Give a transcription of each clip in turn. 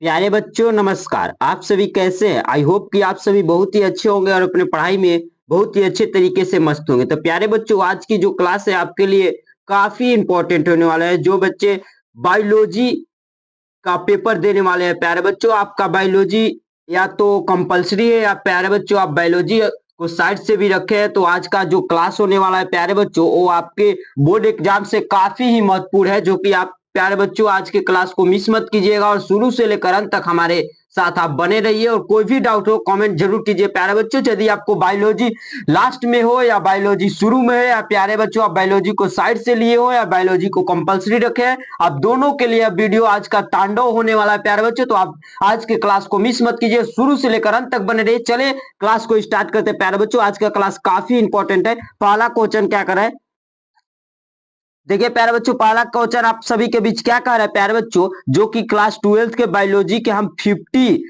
प्यारे बच्चों नमस्कार। आप सभी कैसे हैं? आई होप कि आप सभी बहुत ही अच्छे होंगे और अपने पढ़ाई में बहुत ही अच्छे तरीके से मस्त होंगे। तो प्यारे बच्चों, आज की जो क्लास है आपके लिए काफी इंपॉर्टेंट होने वाला है। जो बच्चे बायोलॉजी का पेपर देने वाले हैं, प्यारे बच्चों आपका बायोलॉजी या तो कंपलसरी है या प्यारे बच्चों आप बायोलॉजी को साइड से भी रखे हैं, तो आज का जो क्लास होने वाला है प्यारे बच्चों वो आपके बोर्ड एग्जाम से काफी ही महत्वपूर्ण है। जो कि आप प्यारे बच्चों आज के क्लास को मिस मत कीजिएगा और शुरू से लेकर अंत तक हमारे साथ आप बने रहिए। और कोई भी डाउट हो कमेंट जरूर कीजिए प्यारे बच्चों। यदि आपको बायोलॉजी लास्ट में हो या बायोलॉजी शुरू में है, या प्यारे बच्चों आप बायोलॉजी को साइड से लिए हो या बायोलॉजी को कंपलसरी रखे हैं, आप दोनों के लिए वीडियो आज का तांडव होने वाला है प्यारे बच्चों। तो आप आज के क्लास को मिस मत कीजिए, शुरू से लेकर अंत तक बने रहिए। चले क्लास को स्टार्ट करते हैं प्यारे बच्चों। आज का क्लास काफी इंपॉर्टेंट है। पहला क्वेश्चन क्या कर रहा है, देखिए प्यारे बच्चों, पहला क्वेश्चन आप सभी के बीच क्या कह रहा है प्यारे बच्चों, जो कि क्लास 12th के बायोलॉजी के हम 50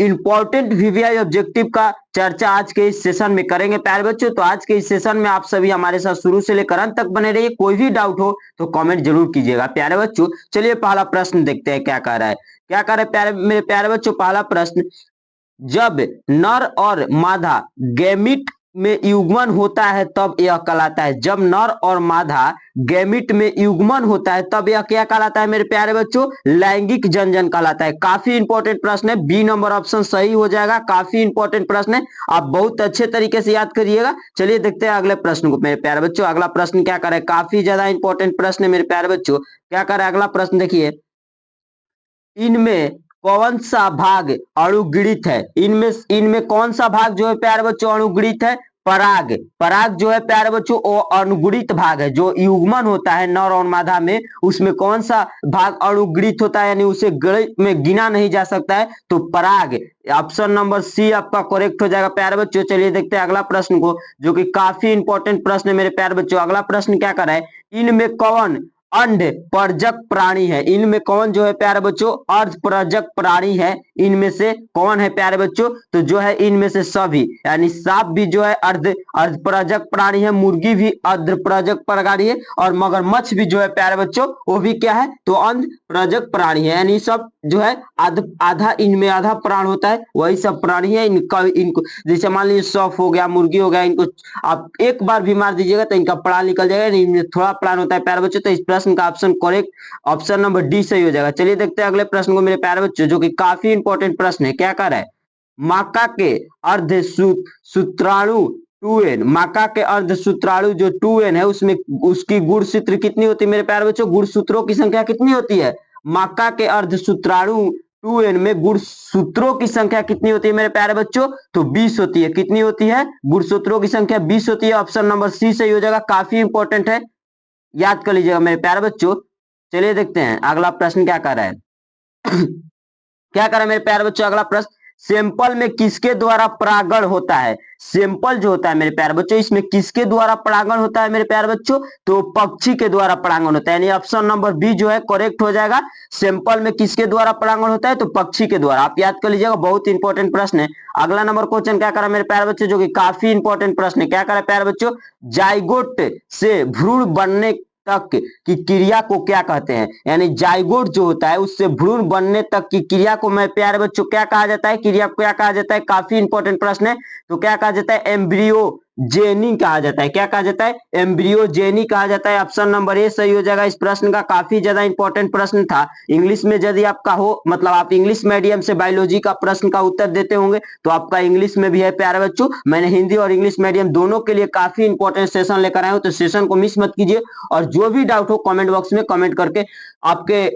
इंपॉर्टेंट वीवीआई ऑब्जेक्टिव का चर्चा आज के इस सेशन में करेंगे प्यारे बच्चों। तो आज के इस सेशन में आप सभी हमारे साथ शुरू से लेकर अंत तक बने रहिए। कोई भी डाउट हो तो कमेंट जरूर कीजिएगा प्यारे बच्चों। चलिए पहला प्रश्न देखते हैं क्या कह रहा है। क्या कह रहा है प्यारे मेरे प्यारे बच्चों, पहला प्रश्न, जब नर और मादा गैमिट में युग्मन होता है तब यह कहलाता है। जब नर और मादा गैमिट में युग्मन होता है तब यह क्या कहलाता है मेरे प्यारे बच्चों, लैंगिक जनन कहलाता है। काफी इंपॉर्टेंट प्रश्न है, बी नंबर ऑप्शन सही हो जाएगा। काफी इंपॉर्टेंट प्रश्न है, आप बहुत अच्छे तरीके से याद करिएगा। चलिए देखते हैं अगले प्रश्न को मेरे प्यारे बच्चों। अगला प्रश्न क्या कर रहा है, काफी ज्यादा इंपॉर्टेंट प्रश्न है मेरे प्यारे बच्चों। क्या कर रहा है अगला प्रश्न, देखिए, इनमें कौन सा भाग अणुगणित है। इनमें इनमें कौन सा भाग जो है प्यारे बच्चों अणुगणित है, पराग। पराग जो है प्यारे बच्चों वो अणुगणित भाग है। जो युग्मन होता है नर और मादा में, उसमें कौन सा भाग अणुगणित होता है, यानी उसे गणित में गिना नहीं जा सकता है, तो पराग। ऑप्शन नंबर सी आपका करेक्ट हो जाएगा प्यारे बच्चों। चलिए देखते हैं अगला प्रश्न को, जो कि काफी इंपॉर्टेंट प्रश्न है मेरे प्यारे बच्चों। अगला प्रश्न क्या कर रहा है, इनमें कौन अंड परजक प्राणी है। इनमें कौन जो है प्यारे बच्चों अर्ध परजक प्राणी है, इनमें से कौन है प्यारे बच्चों, तो जो है इनमें से सभी, यानी सांप भी जो है अर्ध अर्ध परजक प्राणी है, मुर्गी भी अर्ध परजक प्राणी है, और मगरमच्छ भी जो है प्यारे बच्चों वो भी क्या है, तो अंध परजक प्राणी है। यानी सब जो है आधा इनमें आधा प्राण होता है, वही सब प्राणी है। इनको जैसे मान लीजिए सांप हो गया, मुर्गी हो गया, इनको आप एक बार भी मार दीजिएगा तो इनका प्राण निकल जाएगा, इनमें थोड़ा प्राण होता है प्यारे बच्चों। तो इस प्रश्न का option correct option number D सही हो जाएगा। चलिए देखते हैं अगले प्रश्न को मेरे प्यारे बच्चों, जो कि काफी इंपॉर्टेंट प्रश्न है। क्या कर रहा है, माका के अर्ध सूत्राणु 2n, माका के अर्ध सूत्राणु जो 2n है उसमें उसकी गुणसूत्र कितनी होती है मेरे प्यारे बच्चों, गुणसूत्रों की संख्या कितनी होती है। माका के अर्ध सूत्राणु 2n में गुणसूत्रों की संख्या कितनी होती है मेरे प्यारे बच्चों, तो 20 होती है। कितनी होती है, गुणसूत्रों की संख्या 20 होती है। ऑप्शन नंबर सी सही हो जाएगा। काफी इंपॉर्टेंट है, याद कर लीजिएगा मेरे प्यारे बच्चों। चलिए देखते हैं अगला प्रश्न क्या कर रहा है। क्या कर रहा है मेरे प्यारे बच्चों, अगला प्रश्न, सैंपल में किसके द्वारा परागण होता है। सैंपल जो होता है मेरे प्यारे बच्चों, इसमें किसके द्वारा परागण होता है मेरे प्यारे बच्चों, तो पक्षी के द्वारा परागण होता है। यानी ऑप्शन नंबर बी जो है करेक्ट हो जाएगा। सैंपल में किसके द्वारा परागण होता है, तो पक्षी के द्वारा। आप याद कर लीजिएगा, बहुत इंपॉर्टेंट प्रश्न है। अगला नंबर क्वेश्चन क्या करा मेरे प्यारे बच्चों, जो कि काफी इंपॉर्टेंट प्रश्न है। क्या करा प्यारे बच्चों, जाइगोट से भ्रूण बनने तक की क्रिया को क्या कहते हैं। यानी जाइगोट जो होता है उससे भ्रूण बनने तक की क्रिया को मैं प्यारे बच्चों क्या कहा जाता है, क्रिया को क्या कहा जाता है। काफी इंपॉर्टेंट प्रश्न है। तो क्या कहा जाता है, एम्ब्रियोजेनी कहा जाता है। क्या कहा जाता है, एम्ब्रियोजेनी कहा जाता है। ऑप्शन नंबर ए सही हो जाएगा इस प्रश्न का। काफी ज्यादा इंपॉर्टेंट प्रश्न था। इंग्लिश में यदि आपका हो, मतलब आप इंग्लिश मीडियम से बायोलॉजी का प्रश्न का उत्तर देते होंगे तो आपका इंग्लिश में भी है प्यारे बच्चों। मैंने हिंदी और इंग्लिश मीडियम दोनों के लिए काफी इंपॉर्टेंट सेशन लेकर आया हूं, तो सेशन को मिस मत कीजिए। और जो भी डाउट हो कमेंट बॉक्स में कमेंट करके आपके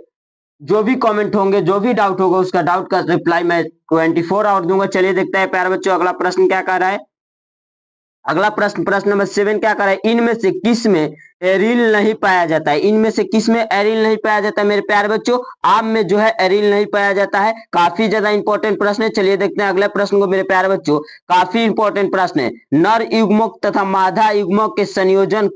जो भी कमेंट होंगे, जो भी डाउट होगा उसका डाउट का रिप्लाई मैं 24 आवर दूंगा। चलिए देखते हैं प्यारे बच्चों अगला प्रश्न क्या कह रहा है। अगला प्रश्न, प्रश्न नंबर 7 क्या कर रहा है, इनमें से किस में एरिल नहीं पाया जाता है। इनमें से किस में एरिल नहीं पाया जाता है मेरे प्यारे बच्चों, आम में जो है एरिल नहीं पाया जाता है। काफी ज्यादा इंपॉर्टेंट प्रश्न है। चलिए देखते हैं अगले प्रश्न को मेरे प्यारे बच्चों। काफी इंपॉर्टेंट प्रश्न है, नर युग्मक तथा मादा युग्मक के संयोजन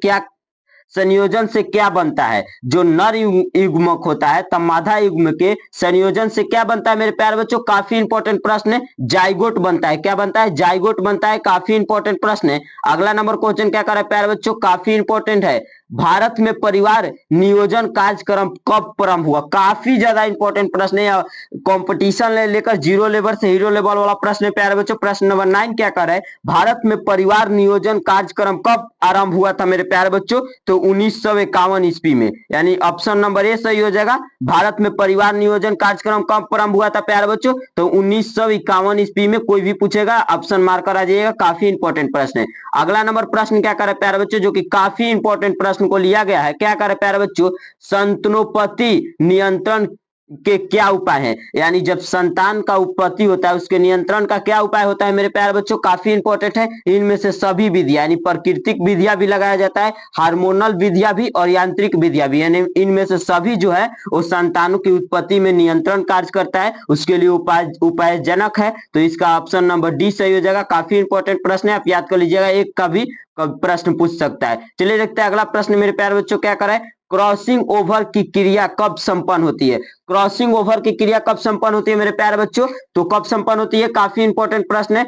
से क्या बनता है। जो नर युग्मक होता है तब मादा युग्म के संयोजन से क्या बनता है मेरे प्यारे बच्चों, काफी इंपॉर्टेंट प्रश्न है। जाइगोट बनता है। क्या बनता है, जाइगोट बनता है। काफी इंपॉर्टेंट प्रश्न है। अगला नंबर क्वेश्चन क्या कर रहा है प्यारे बच्चों, काफी इंपॉर्टेंट है। भारत में परिवार नियोजन कार्यक्रम कब प्रारंभ हुआ? काफी ज्यादा इंपॉर्टेंट प्रश्न है, कंपटीशन लेकर जीरो लेवल से हीरो लेवल वाला प्रश्न है प्यारे बच्चों। प्रश्न नंबर 9 क्या कर रहा है? भारत में परिवार नियोजन कार्यक्रम कब आरंभ हुआ था मेरे प्यारे बच्चों? तो 1951 ईस्वी में, यानी ऑप्शन नंबर ए सही हो जाएगा। भारत में परिवार नियोजन कार्यक्रम कब प्रारंभ हुआ था प्यारे बच्चों? तो 1951 ईस्वी में। कोई भी पूछेगा ऑप्शन मार्कर आ जाइएगा, काफी इंपॉर्टेंट प्रश्न है। अगला नंबर प्रश्न क्या कर रहा है प्यारे बच्चों, जो कि काफी इंपॉर्टेंट प्रश्न को लिया गया है। क्या कर रहा है प्यारे बच्चों? संतानोत्पत्ति नियंत्रण के क्या उपाय हैं? यानी जब संतान का उत्पत्ति होता है उसके नियंत्रण का क्या उपाय होता है मेरे प्यारे बच्चों? काफी इंपॉर्टेंट है। इनमें से सभी विधियां, यानी प्राकृतिक विधियां भी लगाया जाता है, हार्मोनल विधियां भी और यांत्रिक विधियां भी, यानी इनमें से सभी जो है वो संतानों की उत्पत्ति में नियंत्रण कार्य करता है, उसके लिए उपायजनक है। तो इसका ऑप्शन नंबर डी सही हो जाएगा। काफी इंपॉर्टेंट प्रश्न है, आप याद कर लीजिएगा, एक का भी प्रश्न पूछ सकता है। चलिए देखते हैं अगला प्रश्न मेरे प्यारे बच्चों क्या कर रहा है। क्रॉसिंग ओवर की क्रिया कब संपन्न होती है? क्रॉसिंग ओवर की क्रिया कब संपन्न होती है मेरे प्यारे बच्चों? तो कब संपन्न होती है, काफी इंपॉर्टेंट प्रश्न है।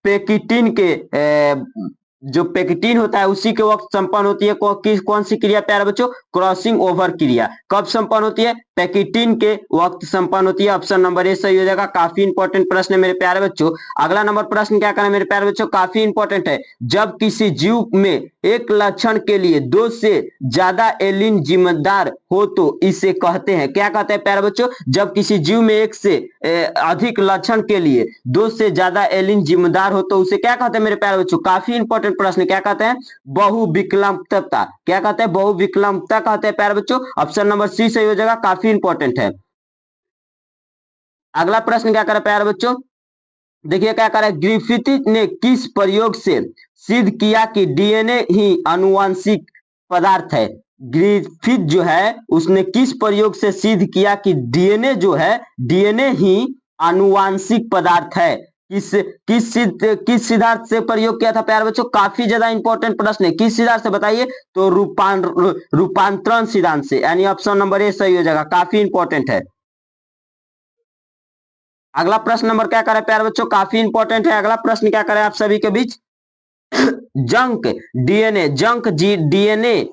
पेकिटिन के जो पेकिटिन होता है उसी के वक्त संपन्न होती है कौन सी क्रिया प्यारे बच्चों? क्रॉसिंग ओवर क्रिया। कब संपन्न होती है? पेकिटिन के वक्त संपन्न होती है। ऑप्शन नंबर ए सही हो जाएगा। काफी इंपॉर्टेंट प्रश्न है मेरे प्यारे बच्चों। अगला नंबर प्रश्न क्या करना है मेरे प्यारे बच्चों? काफी इंपॉर्टेंट है। जब किसी जीव में एक लक्षण के लिए दो से ज्यादा एलिन जिम्मेदार हो तो इसे कहते हैं, क्या कहते हैं प्यारे बच्चों? जब किसी जीव में एक से अधिक लक्षण के लिए दो से ज्यादा एलिन जिम्मेदार हो तो उसे क्या कहते हैं मेरे प्यारे बच्चों? काफी इंपॉर्टेंट प्रश्न, क्या कहते हैं? बहुविकल्पता। क्या कहते हैं? बहुविकल्पता कहते हैं प्यारे बच्चों। ऑप्शन नंबर सी सही हो जाएगा, काफी इंपॉर्टेंट है। अगला प्रश्न क्या कर रहा है प्यारे बच्चों? देखिए क्या कर रहा है। ग्रिफिथ ने किस प्रयोग से सिद्ध किया कि डीएनए ही आनुवंशिक पदार्थ है? ग्रिफिथ जो है उसने किस प्रयोग से सिद्ध किया कि डीएनए जो है, डीएनए ही आनुवंशिक पदार्थ है? किस सिद्धांत से प्रयोग किया था प्यारे बच्चों? काफी ज्यादा इंपॉर्टेंट प्रश्न है। किस सिद्धांत से बताइए? तो रूपांतरण सिद्धांत से, यानी ऑप्शन नंबर ए सही हो जाएगा। काफी इंपॉर्टेंट है। अगला प्रश्न नंबर क्या करे प्यारे बच्चों? काफी इंपॉर्टेंट है। अगला प्रश्न क्या करे आप सभी के बीच? जंक डीएनए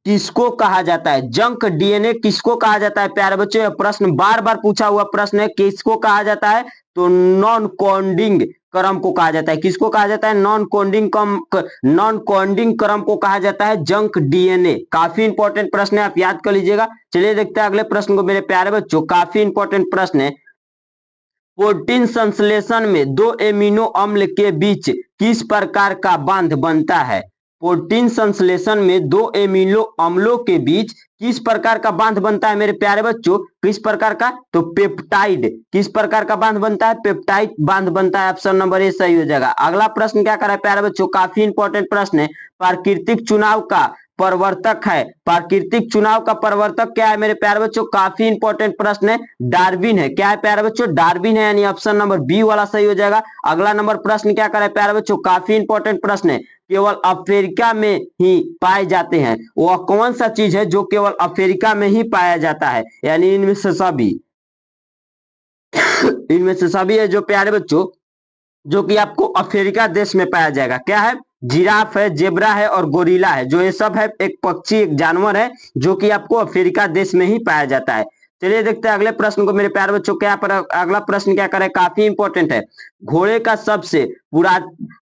किसको कहा जाता है? जंक डीएनए किसको कहा जाता है प्यारे बच्चों? यह प्रश्न बार बार पूछा हुआ प्रश्न है। किसको कहा जाता है? तो नॉन कोडिंग क्रम को कहा जाता है। किसको कहा जाता है? नॉन कोडिंग क्रम को कहा जाता है जंक डीएनए। काफी इंपॉर्टेंट प्रश्न है, आप याद कर लीजिएगा। चलिए देखते हैं अगले प्रश्न को मेरे प्यारे बच्चों। काफी इंपॉर्टेंट प्रश्न है। प्रोटीन संश्लेषण में दो एमिनो अम्ल के बीच किस प्रकार का बांध बनता है? प्रोटीन संश्लेषण में दो एमिनो अम्लों के बीच किस प्रकार का बांध बनता है मेरे प्यारे बच्चों? किस प्रकार का? तो पेप्टाइड। किस प्रकार का बांध बनता है? पेप्टाइड बांध बनता है। ऑप्शन नंबर ए सही हो जाएगा। अगला प्रश्न क्या कर रहा है प्यारे बच्चों? काफी इंपॉर्टेंट प्रश्न है। प्राकृतिक चुनाव का प्रवर्तक है। प्राकृतिक चुनाव का प्रवर्तक क्या है मेरे प्यारे बच्चों? काफी इंपॉर्टेंट प्रश्न है। डार्विन है। क्या है प्यारे बच्चों? डार्विन है, यानी ऑप्शन नंबर बी वाला सही हो जाएगा। अगला नंबर प्रश्न क्या कर रहा है प्यारे बच्चों? काफी इंपॉर्टेंट प्रश्न है। केवल अफ्रीका में ही पाए जाते हैं। वह कौन सा चीज है जो केवल अफ्रीका में ही पाया जाता है? यानी इनमें से सभी है जो प्यारे बच्चों, जो कि आपको अफ्रीका देश में पाया जाएगा। क्या है? जिराफ है, जेब्रा है और गोरिल्ला है। जो ये सब है एक पक्षी, एक जानवर है जो कि आपको अफ्रीका देश में ही पाया जाता है। चलिए देखते हैं अगले प्रश्न को मेरे प्यारे बच्चों। क्या पर अगला प्रश्न क्या करे? काफी इंपॉर्टेंट है। घोड़े का सबसे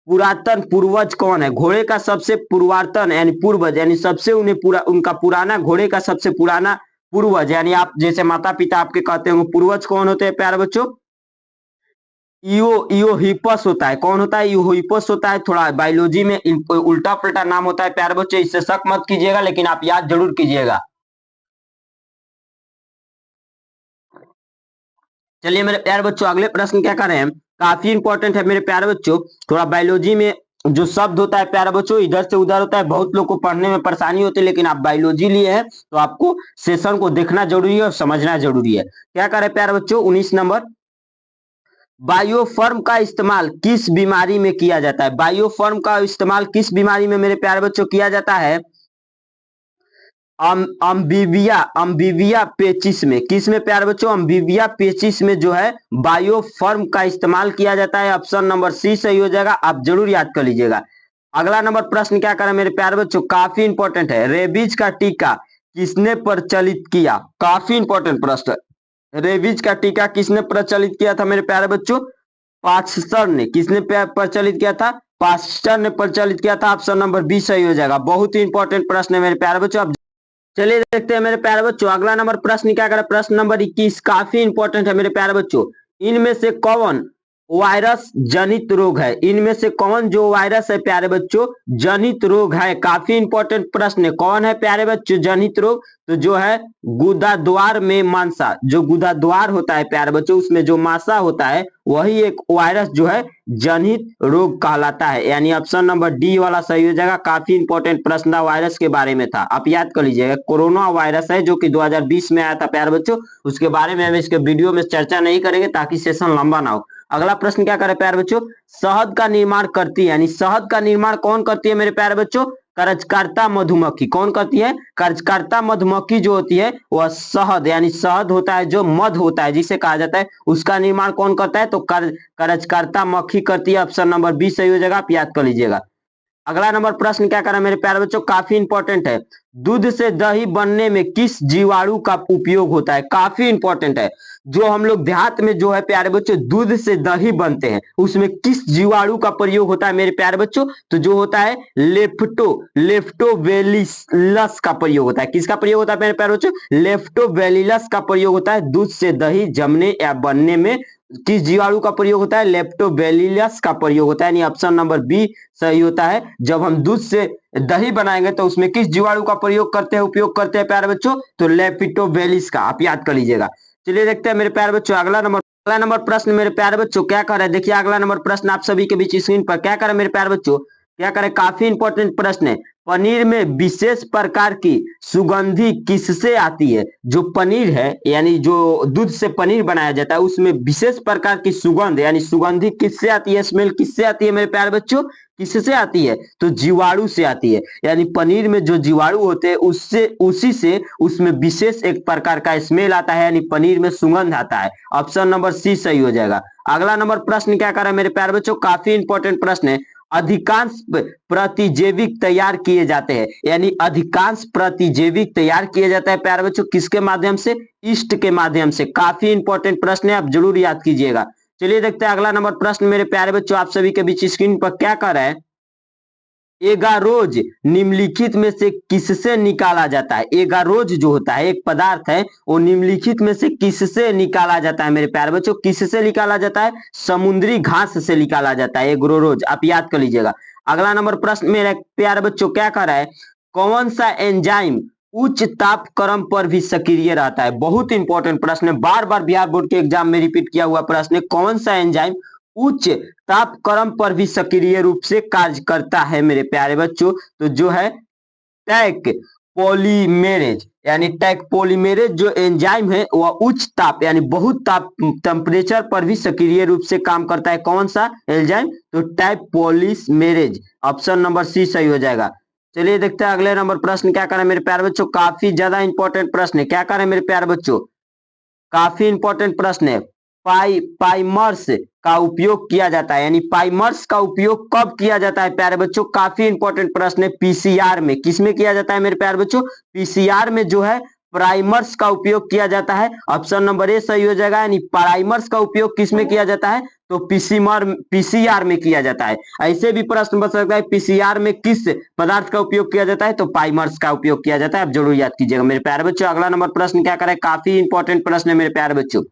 पुरातन पूर्वज कौन है? घोड़े का सबसे पुरातन यानी पूर्वज, यानी सबसे उनका पुराना, घोड़े का सबसे पुराना पूर्वज, यानी आप जैसे माता पिता आपके कहते होंगे, पूर्वज कौन होते हैं प्यारे बच्चों? ईओहिपस होता है। कौन होता है? ईओहिपस होता है। थोड़ा बायोलॉजी में उल्टा पलटा नाम होता है प्यारे बच्चों, इससे शक मत कीजिएगा, लेकिन आप याद जरूर कीजिएगा। चलिए मेरे प्यारे बच्चों अगले प्रश्न क्या कर रहे हैं? काफी इंपॉर्टेंट है मेरे प्यारे बच्चों। थोड़ा बायोलॉजी में जो शब्द होता है प्यारे बच्चों इधर से उधर होता है, बहुत लोग को पढ़ने में परेशानी होती है, लेकिन आप बायोलॉजी लिए हैं तो आपको सेशन को देखना जरूरी है और समझना जरूरी है। क्या कर रहे हैं प्यारे बच्चों? 19 नंबर, बायोफर्म का इस्तेमाल किस बीमारी में किया जाता है? बायोफर्म का इस्तेमाल किस बीमारी में मेरे प्यारे बच्चों किया जाता है? अम्बीबिया पेचिस में। किस में प्यारे बच्चों? अम्बीबिया पेचिस में जो है बायोफर्म का इस्तेमाल किया जाता है। ऑप्शन नंबर सी सही हो जाएगा, आप जरूर याद कर लीजिएगा। अगला नंबर प्रश्न क्या करें मेरे प्यारे बच्चों, काफी इंपॉर्टेंट है। रेबीज का टीका किसने प्रचलित किया? काफी इंपॉर्टेंट प्रश्न। रेबीज का टीका किसने प्रचलित किया था मेरे प्यारे बच्चों? पास्चर ने। किसने प्रचलित किया था? पास्चर ने प्रचलित किया था। ऑप्शन नंबर बी सही हो जाएगा। बहुत ही इंपॉर्टेंट प्रश्न है मेरे प्यारे बच्चों। अब चलिए देखते हैं मेरे प्यारे बच्चों, अगला नंबर प्रश्न क्या करें, प्रश्न नंबर 21 काफी इंपॉर्टेंट है मेरे प्यारे बच्चों। इनमें से कौन वायरस जनित रोग है? इनमें से कौन जो वायरस है प्यारे बच्चों जनित रोग है? काफी इंपॉर्टेंट प्रश्न है। कौन है प्यारे बच्चों जनित रोग? तो जो है गुदाद्वार में मांसा, जो गुदाद्वार होता है प्यारे बच्चों उसमें जो मांसा होता है वही एक वायरस जो है जनित रोग कहलाता है। यानी ऑप्शन नंबर डी वाला सही हो जाएगा। काफी इंपॉर्टेंट प्रश्न था, वायरस के बारे में था, आप याद कर लीजिएगा। कोरोना वायरस है जो कि 2020 में आया था प्यारे बच्चों, उसके बारे में हम इसके वीडियो में चर्चा नहीं करेंगे ताकि सेशन लंबा ना हो। अगला प्रश्न क्या करे प्यारे बच्चों, शहद का निर्माण करती है, यानी शहद का निर्माण कौन करती है मेरे प्यारे बच्चों? कार्यकर्ता मधुमक्खी। कौन करती है? कार्यकर्ता मधुमक्खी जो होती है वह शहद, यानी शहद होता है जो मध होता है जिसे कहा जाता है, उसका निर्माण कौन करता है? तो कार्यकर्ता मक्खी करती है। ऑप्शन नंबर बी सही हो जाएगा, आप याद कर लीजिएगा। अगला नंबर प्रश्न क्या कर रहा है मेरे प्यारे बच्चों, काफी इंपॉर्टेंट है। दूध से दही बनने में किस जीवाणु का उपयोग होता है? काफी इंपॉर्टेंट है। जो हम लोग देहात में जो है प्यारे बच्चों दूध से दही बनते हैं उसमें किस जीवाणु का प्रयोग होता है मेरे प्यारे बच्चों? तो जो होता है लेप्टोबैसिलस का प्रयोग होता है। किसका प्रयोग होता है मेरे प्यारे बच्चों? लेप्टोबैसिलस का प्रयोग होता है दूध से दही जमने या बनने में। किस जीवाणु का प्रयोग होता है? लेप्टोबैसिलस का प्रयोग होता है। यानी ऑप्शन नंबर बी सही होता है। जब हम दूध से दही बनाएंगे तो उसमें किस जीवाणु का प्रयोग करते हैं, उपयोग करते हैं प्यारे बच्चों? तो लेप्टोबैसिलस का, आप याद कर लीजिएगा। चलिए देखते हैं मेरे प्यारे बच्चों अगला नंबर प्रश्न मेरे प्यारे बच्चों क्या कर रहे हैं, देखिए अगला नंबर प्रश्न आप सभी के बीच स्क्रीन पर क्या कर रहे हैं मेरे प्यारे बच्चों, क्या करें, काफी इंपॉर्टेंट प्रश्न है। पनीर में विशेष प्रकार की सुगंधी किससे आती है? जो पनीर है यानी जो दूध से पनीर बनाया जाता है उसमें विशेष प्रकार की सुगंध यानी सुगंधी किससे आती है, स्मेल किससे आती है मेरे प्यारे बच्चों? किससे आती है? तो जीवाणु से आती है। यानी पनीर में जो जीवाणु होते हैं उससे उसी से उसमें विशेष एक प्रकार का स्मेल आता है, यानी पनीर में सुगंध आता है। ऑप्शन नंबर सी सही हो जाएगा। अगला नंबर प्रश्न क्या कर रहा है मेरे प्यारे बच्चों, काफी इंपॉर्टेंट प्रश्न है। अधिकांश प्रतिजैविक तैयार किए जाते हैं, यानी अधिकांश प्रतिजैविक तैयार किए जाता है प्यारे बच्चों किसके माध्यम से? ईस्ट के माध्यम से। काफी इंपॉर्टेंट प्रश्न है, आप जरूर याद कीजिएगा। चलिए देखते हैं अगला नंबर प्रश्न मेरे प्यारे बच्चों आप सभी के बीच स्क्रीन पर क्या कर रहा है। एगारोज निम्नलिखित में से किससे निकाला जाता है? एगारोज जो होता है एक पदार्थ है वो निम्नलिखित में से किससे निकाला जाता है मेरे प्यारे बच्चों? किससे निकाला जाता है? समुद्री घास से निकाला जाता है एगारोज, आप याद कर लीजिएगा। अगला नंबर प्रश्न मेरे प्यारे बच्चों क्या कर रहा है, कौन सा एंजाइम उच्च तापक्रम पर भी सक्रिय रहता है? बहुत इंपॉर्टेंट प्रश्न है, बार बार बिहार बोर्ड के एग्जाम में रिपीट किया हुआ प्रश्न है। कौन सा एंजाइम उच्च तापक्रम पर भी सक्रिय रूप से कार्य करता है मेरे प्यारे बच्चों? तो जो है टैक पॉलीमेरेज, यानी टैक पॉलीमेरेज जो एंजाइम है वह उच्च ताप यानी बहुत ताप टेम्परेचर पर भी सक्रिय रूप से काम करता है। कौन सा एंजाइम? तो टैक पॉलीमेरेज। ऑप्शन नंबर सी सही हो जाएगा। चलिए देखते हैं अगले नंबर प्रश्न क्या करें मेरे प्यारे बच्चों, काफी ज्यादा इंपॉर्टेंट प्रश्न है। क्या करें मेरे प्यारे बच्चों, काफी इंपॉर्टेंट प्रश्न है। पाइमर्स का उपयोग किया जाता है, यानी पाइमर्स का उपयोग कब किया जाता है प्यारे बच्चों? काफी इंपॉर्टेंट प्रश्न है। पीसीआर में। किसमें किया जाता है मेरे प्यारे बच्चों? पीसीआर में जो है प्राइमर्स का उपयोग किया जाता है। ऑप्शन नंबर ए सही हो जाएगा। यानी प्राइमर्स का उपयोग किसमें किया जाता है? तो पीसीआर में किया जाता है। ऐसे भी प्रश्न बन सकता है पीसीआर में किस पदार्थ का उपयोग किया जाता है? तो पाइमर्स का उपयोग किया जाता है, आप जरूर याद कीजिएगा मेरे प्यारे बच्चों। अगला नंबर प्रश्न क्या करें, काफी इंपॉर्टेंट प्रश्न है मेरे प्यारे बच्चों।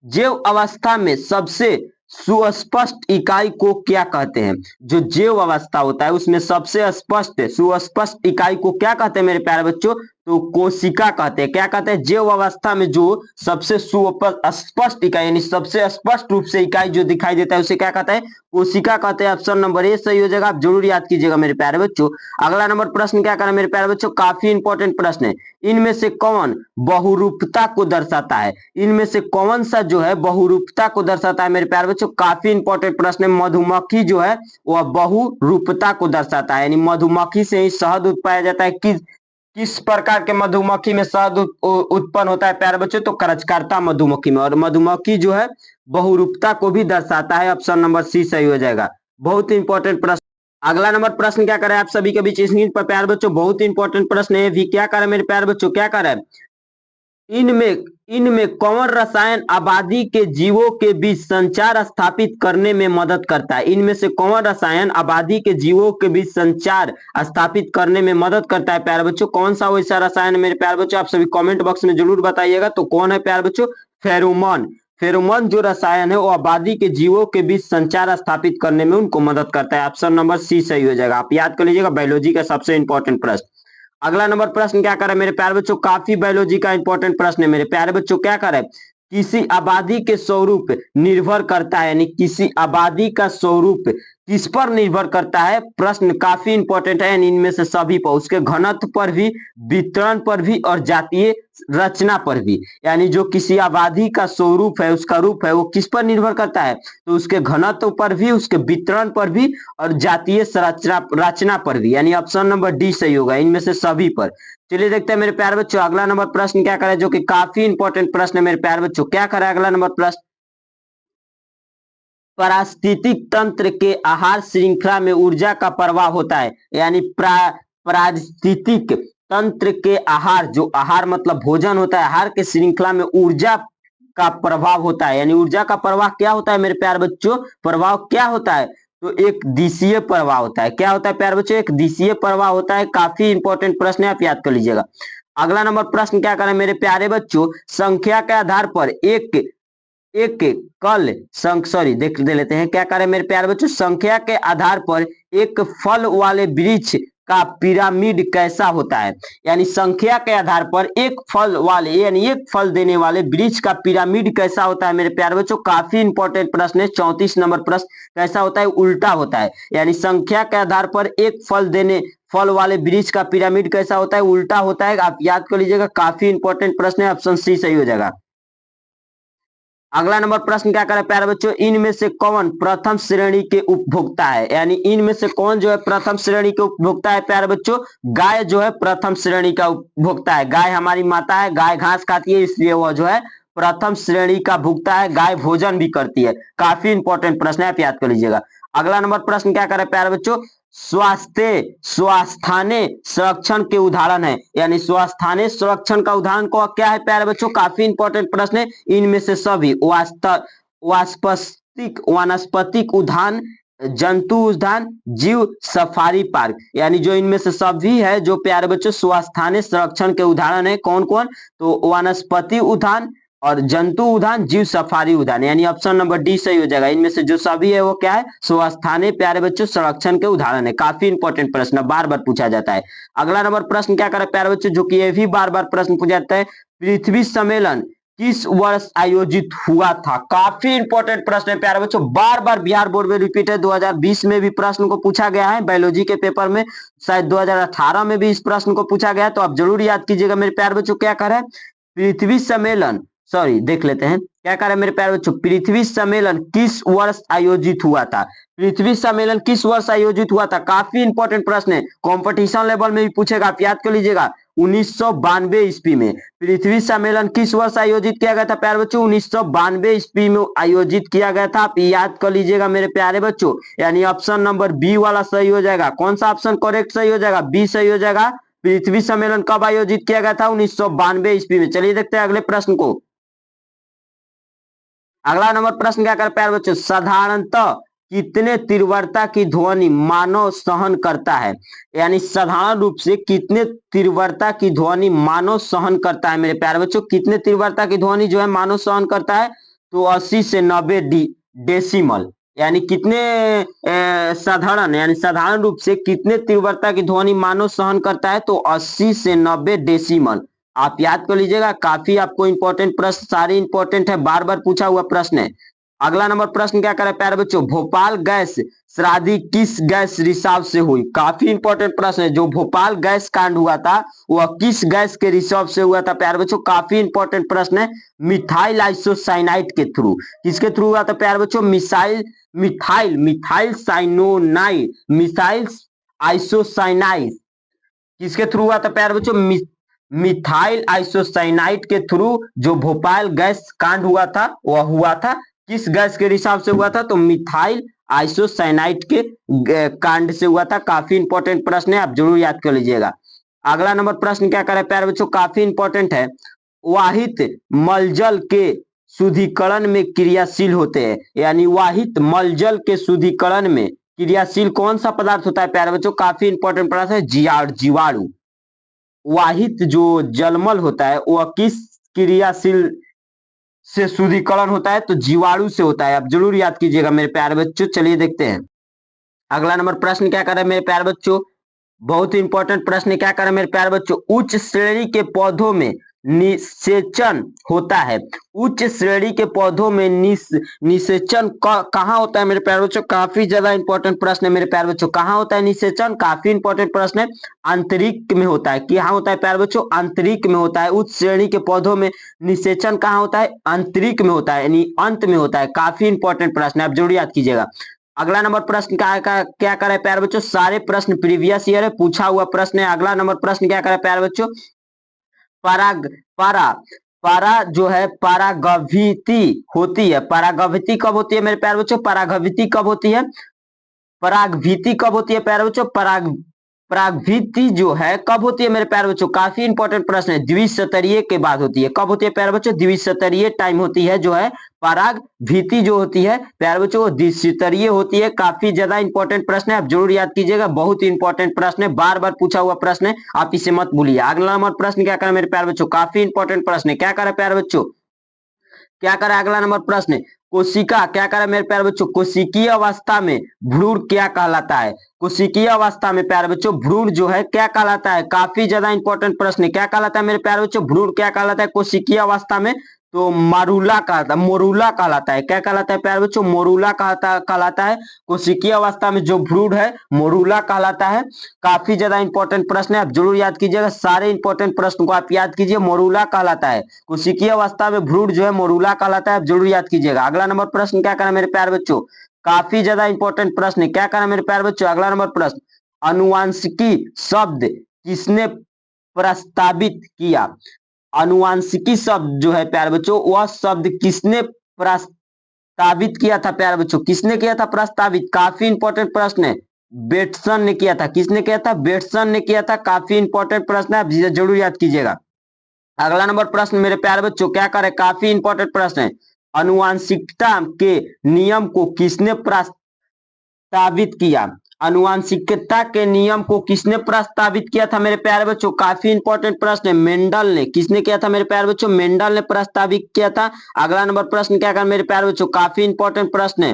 जैव अवस्था में सबसे सुस्पष्ट इकाई को क्या कहते हैं? जो जैव अवस्था होता है उसमें सबसे स्पष्ट सुस्पष्ट इकाई को क्या कहते हैं मेरे प्यारे बच्चों? तो कोशिका कहते हैं। क्या कहते हैं? जैव अवस्था में जो सबसे स्पष्ट इकाई यानी सबसे स्पष्ट रूप से इकाई जो दिखाई देता है उसे क्या कहता है? कोशिका कहते हैं। ऑप्शन नंबर ए सही हो जाएगा, आप जरूर याद कीजिएगा मेरे प्यारे बच्चों। अगला नंबर प्रश्न क्या करें मेरे प्यारे बच्चों, काफी इंपॉर्टेंट प्रश्न है। इनमें से कौन बहुरूपता को दर्शाता है? इनमें से कौन सा जो है बहुरूपता को दर्शाता है मेरे प्यारे बच्चों? काफी इंपॉर्टेंट प्रश्न है। मधुमक्खी जो है वह बहुरूपता को दर्शाता है, यानी मधुमक्खी से ही शहद उत्पादन जाता है। किस प्रकार के मधुमक्खी में शहद उत्पन्न होता है प्यारे बच्चों? तो कार्यकर्ता मधुमक्खी में। और मधुमक्खी जो है बहुरूपता को भी दर्शाता है। ऑप्शन नंबर सी सही हो जाएगा। बहुत इंपॉर्टेंट प्रश्न। अगला नंबर प्रश्न क्या कर रहा है आप सभी के बीच स्क्रीन पर प्यारे बच्चों, बहुत ही इंपॉर्टेंट प्रश्न है भी। क्या कर रहा है मेरे प्यारे बच्चों, क्या कर रहा है, इनमें इनमें कौन रसायन आबादी के जीवों के बीच संचार स्थापित करने में मदद करता है। इनमें से कौन रसायन आबादी के जीवों के बीच संचार स्थापित करने में मदद करता है प्यारे बच्चों। कौन सा वैसा रसायन मेरे प्यारे बच्चों, आप सभी कमेंट बॉक्स में जरूर बताइएगा। तो कौन है प्यारे बच्चों, फेरोमोन। फेरोमोन जो रसायन है वो आबादी के जीवों के बीच संचार स्थापित करने में उनको मदद करता है। ऑप्शन नंबर सी सही हो जाएगा। आप याद कर लीजिएगा, बायोलॉजी का सबसे इंपॉर्टेंट प्रश्न। अगला नंबर प्रश्न क्या कर रहा है मेरे प्यारे बच्चों, काफी बायोलॉजी का इंपॉर्टेंट प्रश्न है मेरे प्यारे बच्चों। क्या कर रहा है, किसी आबादी के स्वरूप निर्भर करता है, यानी किसी आबादी का स्वरूप किस पर निर्भर करता है। प्रश्न काफी इंपॉर्टेंट है, यानी इनमें से सभी पर, उसके घनत्व पर भी, वितरण पर भी और जातीय रचना पर भी। यानी जो किसी आबादी का स्वरूप है, उसका रूप है, वो किस पर निर्भर करता है, तो उसके घनत्व पर भी, उसके वितरण पर भी और जातीय रचना पर भी। यानी ऑप्शन नंबर डी सही होगा इनमें से सभी पर। चलिए देखते हैं मेरे प्यारे बच्चों अगला नंबर प्रश्न क्या करे, जो कि काफी इंपॉर्टेंट प्रश्न है मेरे प्यारे बच्चों। क्या करे अगला नंबर प्रश्न, पारिस्थितिक तंत्र के आहार श्रृंखला में ऊर्जा का प्रवाह होता है। यानी पारिस्थितिक तंत्र के आहार, जो आहार मतलब भोजन होता है, आहार के श्रृंखला में ऊर्जा का प्रभाव होता है। यानी ऊर्जा का प्रवाह क्या होता है मेरे प्यारे बच्चों, प्रभाव क्या होता है, तो एक दिशीय प्रवाह होता है। क्या होता है प्यारे बच्चों, एक दिशीय प्रवाह होता है। काफी इंपॉर्टेंट प्रश्न है, आप याद कर लीजिएगा। अगला नंबर प्रश्न क्या करें मेरे प्यारे बच्चों, संख्या के आधार पर एक एक कल सॉरी देख दे लेते हैं। क्या करें मेरे प्यारे बच्चों, संख्या के आधार पर एक फल वाले वृक्ष का पिरामिड कैसा होता है। यानी संख्या के आधार पर एक फल वाले, यानी एक फल देने वाले वृक्ष का पिरामिड कैसा होता है मेरे प्यारे बच्चों। काफी इंपॉर्टेंट प्रश्न है, 34 नंबर प्रश्न। कैसा होता है, उल्टा होता है। यानी संख्या के आधार पर एक फल वाले वृक्ष का पिरामिड कैसा होता है, उल्टा होता है। आप याद कर लीजिएगा, काफी इंपॉर्टेंट प्रश्न है, ऑप्शन सी सही हो जाएगा। अगला नंबर प्रश्न क्या करे प्यारे बच्चों, इनमें से कौन प्रथम श्रेणी के उपभोक्ता है। यानी इनमें से कौन जो है प्रथम श्रेणी के उपभोक्ता है प्यारे बच्चों, गाय जो है प्रथम श्रेणी का उपभोक्ता है। गाय हमारी माता है, गाय घास खाती है, इसलिए वह जो है प्रथम श्रेणी का भुगता है। गाय भोजन भी करती है। काफी इंपॉर्टेंट प्रश्न है, आप याद कर लीजिएगा। अगला नंबर प्रश्न क्या करे प्यारे बच्चों, स्वास्थ्य संरक्षण के उदाहरण है। यानी स्वास्थ्य संरक्षण का उदाहरण को क्या है प्यारे बच्चों, काफी इंपॉर्टेंट प्रश्न है। इनमें से सभी वानस्पतिक उद्यान, जंतु उद्यान, जीव सफारी पार्क। यानी जो इनमें से सभी है जो प्यारे बच्चों स्वास्थ्य संरक्षण के उदाहरण है। कौन कौन, तो वानस्पति उद्यान और जंतु उद्यान, जीव सफारी उद्यान। यानी ऑप्शन नंबर डी सही हो जाएगा। इनमें से जो सभी है वो क्या है, स्वस्थानीय प्यारे बच्चों संरक्षण के उदाहरण है। काफी इंपॉर्टेंट प्रश्न, बार बार पूछा जाता है। अगला नंबर प्रश्न क्या करे प्यारे बच्चों, जो कि ये भी बार बार प्रश्न पूछा जाता है, पृथ्वी सम्मेलन किस वर्ष आयोजित हुआ था। काफी इंपॉर्टेंट प्रश्न है प्यारे बच्चों, बार बार बिहार बोर्ड में रिपीट है। 2020 में भी प्रश्न को पूछा गया है बायोलॉजी के पेपर में, शायद 2018 में भी इस प्रश्न को पूछा गया है। तो आप जरूर याद कीजिएगा मेरे प्यारे बच्चों। क्या कर रहे हैं, पृथ्वी सम्मेलन, सॉरी देख लेते हैं। क्या कर रहे हैं मेरे प्यारे बच्चों, पृथ्वी सम्मेलन किस वर्ष आयोजित हुआ था। पृथ्वी सम्मेलन किस वर्ष आयोजित हुआ था, काफी इंपॉर्टेंट प्रश्न है, कंपटीशन लेवल में भी पूछेगा, आप याद कर लीजिएगा। 1992 ईस्वी में पृथ्वी सम्मेलन किस वर्ष आयोजित किया गया था प्यारे बच्चों, 1992 ईस्वी में आयोजित किया गया था। आप याद कर लीजिएगा मेरे प्यारे बच्चों। यानी ऑप्शन नंबर बी वाला सही हो जाएगा। कौन सा ऑप्शन करेक्ट सही हो जाएगा, बी सही हो जाएगा। पृथ्वी सम्मेलन कब आयोजित किया गया था, 1992 ईस्वी में। चलिए देखते हैं अगले प्रश्न को। अगला नंबर प्रश्न क्या कर प्यारे बच्चों, साधारणतः कितने तीव्रता की ध्वनि मानव सहन करता है। यानी साधारण रूप से कितने तीव्रता की ध्वनि मानव सहन करता है मेरे प्यारे बच्चों, कितने तीव्रता की ध्वनि जो है मानव सहन करता है, तो 80 से 90 डेसिमल। यानी कितने साधारण, यानी साधारण रूप से कितने तीव्रता की ध्वनि मानव सहन करता है, तो 80 से 90 डेसिमल। आप याद कर लीजिएगा, काफी आपको इंपॉर्टेंट प्रश्न, सारे इंपॉर्टेंट है, बार बार पूछा हुआ प्रश्न है। अगला नंबर प्रश्न क्या करे प्यारे बच्चों, भोपाल गैस श्राद्धी किस गैस रिसाव से हुई। काफी इंपॉर्टेंट प्रश्न है, जो भोपाल गैस कांड हुआ था वह किस गैस के रिसाव से हुआ था प्यारे बच्चों। काफी इंपॉर्टेंट प्रश्न है, मिथाइल आइसोसाइनाइड के थ्रू। किसके थ्रू हुआ था प्यारे बच्चों, मिथाइल साइनोनाइड, मिथाइल आइसोसाइनाइड किसके थ्रू हुआ था प्यारे बच्चों, मिथाइल आइसोसाइनाइड के थ्रू जो भोपाल गैस कांड हुआ था वह हुआ था किस गैस के रिसाव से हुआ था? तो मिथाइल आइसोसाइनाइड के कांड से हुआ था। काफी इंपॉर्टेंट प्रश्न है, आप जरूर याद कर लीजिएगा। अगला नंबर प्रश्न क्या करे प्यारे बच्चों, काफी इंपॉर्टेंट है। वाहित मलजल के शुद्धिकरण में क्रियाशील होते हैं, यानी वाहित मलजल के शुद्धिकरण में क्रियाशील कौन सा पदार्थ होता है प्यारे बच्चों? काफी इंपॉर्टेंट प्रश्न है, जीवाणु। वाहित जो जलमल होता है वह किस क्रियाशील से शुद्धिकरण होता है? तो जीवाणु से होता है, आप जरूर याद कीजिएगा मेरे प्यारे बच्चों। चलिए देखते हैं अगला नंबर प्रश्न क्या कर रहा है मेरे प्यारे बच्चों। बहुत ही इंपॉर्टेंट प्रश्न क्या करें मेरे प्यारे बच्चों, उच्च श्रेणी के पौधों में निषेचन होता है। उच्च श्रेणी के पौधों में निषेचन कहाँ होता है मेरे प्यारे बच्चों? काफी ज्यादा इंपॉर्टेंट प्रश्न है मेरे प्यारे बच्चों। कहाँ होता है निषेचन? काफी इंपॉर्टेंट प्रश्न है। आंतरिक में होता है। कहाँ होता है प्यारे बच्चों? आंतरिक में होता है। उच्च श्रेणी के पौधों में निषेचन कहाँ होता है? आंतरिक में होता है, यानी अंत में होता है। काफी इंपॉर्टेंट प्रश्न है, आप जरूर याद कीजिएगा। अगला नंबर प्रश्न क्या करे प्यारे बच्चों, सारे प्रश्न प्रीवियस ईयर है पूछा हुआ प्रश्न है। अगला नंबर प्रश्न क्या करे प्यारे बच्चों, पराग पारा पारा जो है परागभिति होती है। परागभिति कब होती है मेरे प्यारे बच्चों? परागभिति कब होती है? परागभिति कब होती है प्यारे बच्चों? परागभिति जो है कब होती है मेरे प्यारे बच्चों? काफी इंपॉर्टेंट प्रश्न है। द्विशतरीय के बाद होती है। कब होती है प्यारे बच्चों? द्विशतरीय टाइम होती है जो है परागभिति जो होती है प्यारे बच्चों वो द्विशतरीय होती है। काफी ज्यादा इंपॉर्टेंट प्रश्न है, आप जरूर याद कीजिएगा। बहुत ही इंपॉर्टेंट प्रश्न है, बार बार पूछा हुआ प्रश्न है, आप इसे मत भूलिए। अगला नंबर प्रश्न क्या करें मेरे प्यारे बच्चों, काफी इंपॉर्टेंट प्रश्न है। क्या करें प्यारे बच्चों, क्या करें अगला नंबर प्रश्न, कोशिका क्या करें मेरे प्यारे बच्चों, कोशिकीय अवस्था में भ्रूण क्या कहलाता है? कोशिकीय अवस्था में प्यारे बच्चों भ्रूण जो है क्या कहलाता है? काफी ज्यादा इंपॉर्टेंट प्रश्न है। क्या कहलाता है मेरे प्यारे बच्चों, भ्रूण क्या कहलाता है कोशिकीय अवस्था में? तो मारूला कहलाता है, मोरूला कहलाता है। क्या कहलाता है प्यारे बच्चों? मोरूला कहलाता है। कोशिकीय अवस्था में जो भ्रूण है मोरूला कहलाता है। काफी ज्यादा इंपॉर्टेंट प्रश्न है, आप जरूर याद कीजिएगा। सारे इंपॉर्टेंट प्रश्न को आप याद कीजिए। मोरूला कहलाता है, कोशिकीय अवस्था में भ्रूण जो है मोरूला कहलाता है, आप जरूर याद कीजिएगा। अगला नंबर प्रश्न क्या करना मेरे प्यारे बच्चों, काफी ज्यादा इंपॉर्टेंट प्रश्न है। क्या करना मेरे प्यारे बच्चों, अगला नंबर प्रश्न, अनुवांशिकी शब्द किसने प्रस्तावित किया? अनुवांशिकी शब्द जो है प्यारे बच्चों वह शब्द किसने प्रस्तावित किया था प्यारे बच्चों? किसने किया था प्रस्तावित? काफी इंपॉर्टेंट प्रश्न है। बेटसन ने किया था। किसने किया था? बेटसन ने किया था। काफी इंपॉर्टेंट प्रश्न है, आप जरूर याद कीजिएगा। अगला नंबर प्रश्न मेरे प्यारे बच्चों क्या करें, काफी इंपॉर्टेंट प्रश्न है। अनुवांशिकता के नियम को किसने प्रस्तावित किया? अनुवांशिकता के नियम को किसने प्रस्तावित किया था मेरे प्यारे बच्चों? काफी इंपॉर्टेंट प्रश्न है। मेंडल ने। किसने किया था मेरे प्यारे बच्चों? मेंडल ने प्रस्तावित किया था। अगला नंबर प्रश्न क्या कर मेरे प्यारे बच्चों, काफी इंपॉर्टेंट प्रश्न है।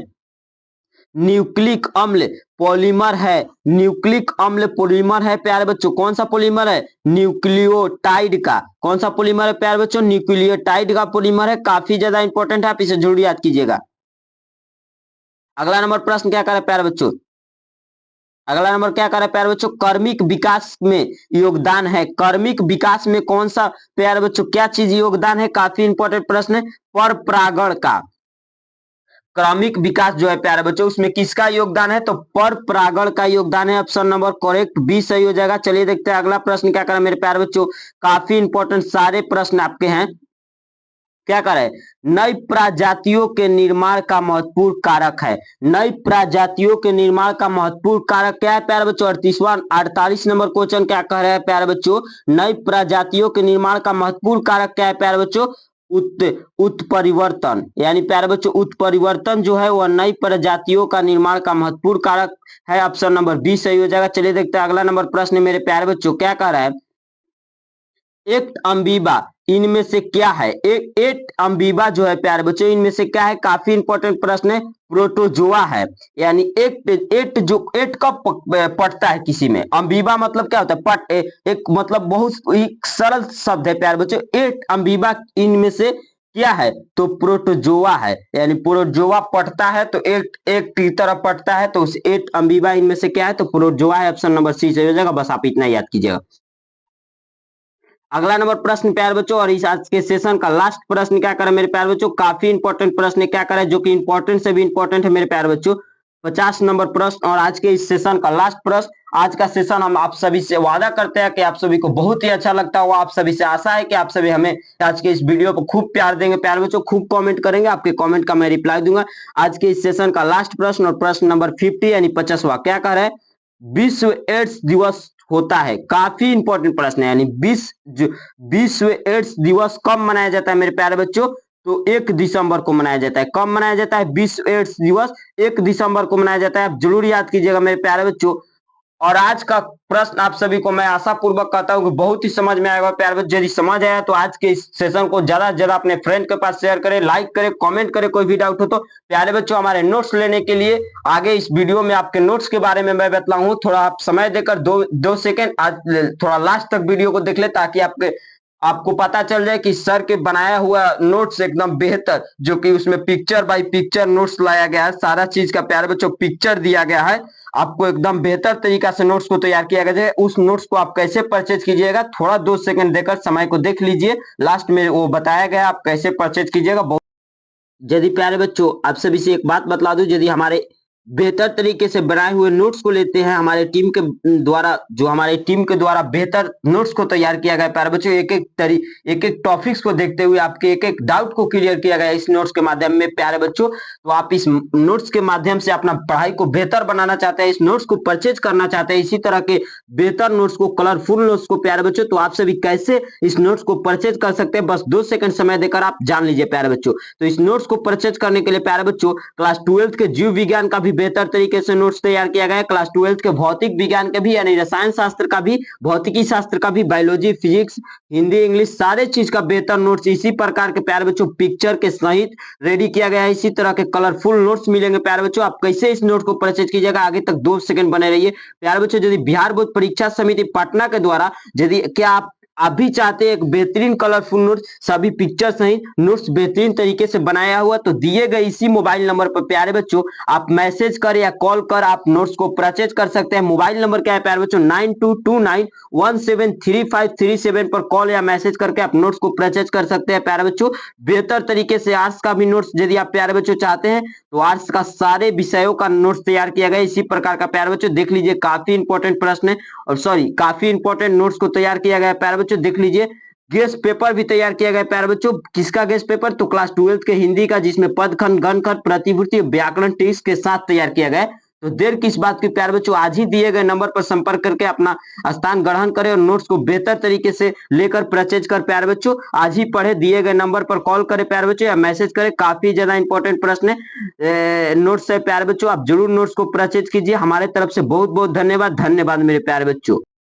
न्यूक्लिक अम्ल पॉलीमर है। न्यूक्लिक अम्ल पॉलीमर है प्यारे बच्चों। कौन सा पॉलीमर है? न्यूक्लियोटाइड का। कौन सा पॉलीमर है प्यारे बच्चों? न्यूक्लियोटाइड का पॉलीमर है। काफी ज्यादा इंपॉर्टेंट है, आप इसे जरूर याद कीजिएगा। अगला नंबर प्रश्न क्या कर प्यारे बच्चों, अगला नंबर क्या कर रहा है प्यारे बच्चों, कर्मिक विकास में योगदान है। कर्मिक विकास में कौन सा प्यारे बच्चों क्या चीज योगदान है? काफी इंपॉर्टेंट प्रश्न है। पर परागण का। क्रमिक विकास जो है प्यारे बच्चों उसमें किसका योगदान है? तो पर परागण का योगदान है। ऑप्शन नंबर करेक्ट बी सही हो जाएगा। चलिए देखते हैं अगला प्रश्न क्या करें मेरे प्यारे बच्चों। काफी इंपॉर्टेंट सारे प्रश्न आपके हैं। क्या करे, नई प्रजातियों के निर्माण का महत्वपूर्ण कारक है। नई प्रजातियों के निर्माण का महत्वपूर्ण कारक क्या है प्यारे बच्चों? 48 नंबर क्वेश्चन क्या कह रहा है प्यारे बच्चों, नई प्रजातियों के निर्माण का महत्वपूर्ण कारक क्या है प्यारे बच्चों? उत्परिवर्तन। यानी प्यारे बच्चों उत्परिवर्तन जो है वह नई प्रजातियों का निर्माण का महत्वपूर्ण कारक है। ऑप्शन नंबर बी सही हो जाएगा। चलिए देखते हैं अगला नंबर प्रश्न मेरे प्यारे बच्चों क्या कह रहा है, एक्ट अम्बीबा इनमें से क्या है? एक अम्बीबा जो है प्यारे बच्चों इनमें से क्या है? काफी इंपॉर्टेंट प्रश्न है। प्रोटोजोआ है। यानी एक कब पटता है किसी में? अम्बीबा मतलब क्या होता है? पट एक मतलब बहुत एक सरल शब्द है प्यारे बच्चों। एक अम्बीबा इनमें से क्या है? तो प्रोटोजोआ है। यानी प्रोटोजोआ पटता है तो एक की तरफ पटता है तो उस एक अम्बीबा इनमें से क्या है? तो प्रोटोजोआ है। ऑप्शन नंबर सी सही हो जाएगा। बस आप इतना याद कीजिएगा। अगला नंबर प्रश्न प्यारे बच्चों और इस आज के सेशन का लास्ट प्रश्न क्या करें मेरे प्यारे बच्चों, काफी इंपॉर्टेंट प्रश्न क्या करें जो कि इंपॉर्टेंट से भी इंपॉर्टेंट है मेरे प्यारे बच्चों। 50 नंबर प्रश्न और आज के इस सेशन का लास्ट प्रश्न। आज का सेशन हम आप सभी से वादा करते हैं कि आप सभी को बहुत ही अच्छा लगता होगा। आप सभी से आशा है कि आप सभी हमें आज के इस वीडियो को खूब प्यार देंगे, प्यार बच्चों खूब कमेंट करेंगे, आपके कमेंट का मैं रिप्लाई दूंगा। आज के इस सेशन का लास्ट प्रश्न और प्रश्न नंबर 50 यानी 50वां क्या कह रहा है, विश्व एड्स दिवस होता है, काफी इंपॉर्टेंट प्रश्न है। यानी विश्व एड्स दिवस कब मनाया जाता है मेरे प्यारे बच्चों, तो 1 दिसंबर को मनाया जाता है। कब मनाया जाता है विश्व एड्स दिवस, 1 दिसंबर को मनाया जाता है। आप जरूर याद कीजिएगा मेरे प्यारे बच्चों। और आज का प्रश्न आप सभी को मैं आशा पूर्वक कहता हूं कि बहुत ही समझ में आएगा प्यारे बच्चों। यदि समझ आया तो आज के इस सेशन को ज्यादा से ज्यादा अपने फ्रेंड के पास शेयर करें, लाइक करें, कमेंट करें। कोई भी डाउट हो तो प्यारे बच्चों हमारे नोट्स लेने के लिए आगे इस वीडियो में आपके नोट्स के बारे में मैं बतलाऊं, थोड़ा आप समय देकर दो सेकेंड आज थोड़ा लास्ट तक वीडियो को देख ले, ताकि आपको पता चल जाए कि सर के बनाया हुआ नोट्स एकदम बेहतर, जो कि उसमें पिक्चर बाय पिक्चर नोट्स लाया गया है। सारा चीज का प्यारे बच्चों पिक्चर दिया गया है, आपको एकदम बेहतर तरीका से नोट्स को तैयार किया गया है। उस नोट्स को आप कैसे परचेज कीजिएगा, थोड़ा 2 सेकंड देकर समय को देख लीजिए, लास्ट में वो बताया गया आप कैसे परचेज कीजिएगा। यदि प्यारे बच्चों आप सभी से एक बात बतला दूं, यदि हमारे बेहतर तरीके से बनाए हुए नोट्स को लेते हैं हमारे टीम के द्वारा, जो हमारे टीम के द्वारा बेहतर नोट्स को तैयार किया गया है प्यारे बच्चों, एक एक टॉपिक्स को देखते हुए आपके एक एक डाउट को क्लियर किया गया है इस नोट्स के माध्यम में प्यारे बच्चों। तो आप इस नोट्स के माध्यम से अपना पढ़ाई को बेहतर बनाना चाहते हैं, इस नोट्स को परचेज करना चाहते हैं, इसी तरह के बेहतर नोट्स को, कलरफुल नोट्स को प्यारे बच्चों, तो आप सभी कैसे इस नोट्स को परचेज कर सकते हैं, बस 2 सेकंड समय देकर आप जान लीजिए प्यारे बच्चों। तो इस नोट्स को परचेज करने के लिए प्यारे बच्चों क्लास 12 के जीव विज्ञान का भी बेहतर तरीके से नोट्स तैयार किया गया है, क्लास 12 के भौतिक विज्ञान के भी यानी रसायन शास्त्र का भी, भौतिकी शास्त्र का भी, बायोलॉजी, फिजिक्स, हिंदी, इंग्लिश सारे चीज का बेहतर नोट्स इसी प्रकार के प्यारे बच्चों पिक्चर के सहित रेडी किया गया है। इसी तरह के कलरफुल नोट्स मिलेंगे प्यारे बच्चों। आप कैसे इस नोट को परचेज कीजिएगा, आगे तक 2 सेकंड बने रहिए प्यारे बच्चों। यदि बिहार बोर्ड परीक्षा समिति पटना के द्वारा यदि क्या आप भी चाहते हैं एक बेहतरीन कलरफुल नोट्स, सभी पिक्चर सहित नोट्स बेहतरीन तरीके से बनाया हुआ, तो दिए गए इसी मोबाइल नंबर पर प्यारे बच्चों आप मैसेज कर या कॉल कर आप नोट्स को परचेज कर सकते हैं। मोबाइल नंबर क्या है प्यारे बच्चों, 9229173537 पर कॉल या मैसेज करके आप नोट्स को परचेज कर सकते हैं प्यारे बच्चों। बेहतर तरीके से आर्ट्स का भी नोट्स यदि आप प्यारे बच्चों चाहते हैं तो आर्ट्स का सारे विषयों का नोट्स तैयार किया गया इसी प्रकार का प्यारे बच्चों। देख लीजिए काफी इंपॉर्टेंट प्रश्न है, और सॉरी काफी इंपॉर्टेंट नोट्स को तैयार किया गया प्यारे बच्चों। देख लीजिए गेस्ट पेपर भी तैयार किया गया प्यारे बच्चों। किसका गेस्ट पेपर, तो क्लास 12 के हिंदी का, जिसमें पदखंड, गणखंड, प्रतिपूर्ति, व्याकरण टेक्स्ट के साथ तैयार किया गया है। तो देर किस बात की प्यारे बच्चों, आज ही दिए गए नंबर पर संपर्क करके अपना स्थान ग्रहण करें और नोट्स को बेहतर तरीके से लेकर परचेज कर प्यारे बच्चों आज ही पढ़े। दिए गए नंबर पर कॉल करें प्यारे बच्चों या मैसेज करें, काफी ज्यादा इंपॉर्टेंट प्रश्न है नोट्स है प्यारे बच्चों। आप जरूर नोट्स को परचेज कीजिए। हमारे तरफ से बहुत बहुत धन्यवाद, धन्यवाद मेरे प्यारे बच्चों।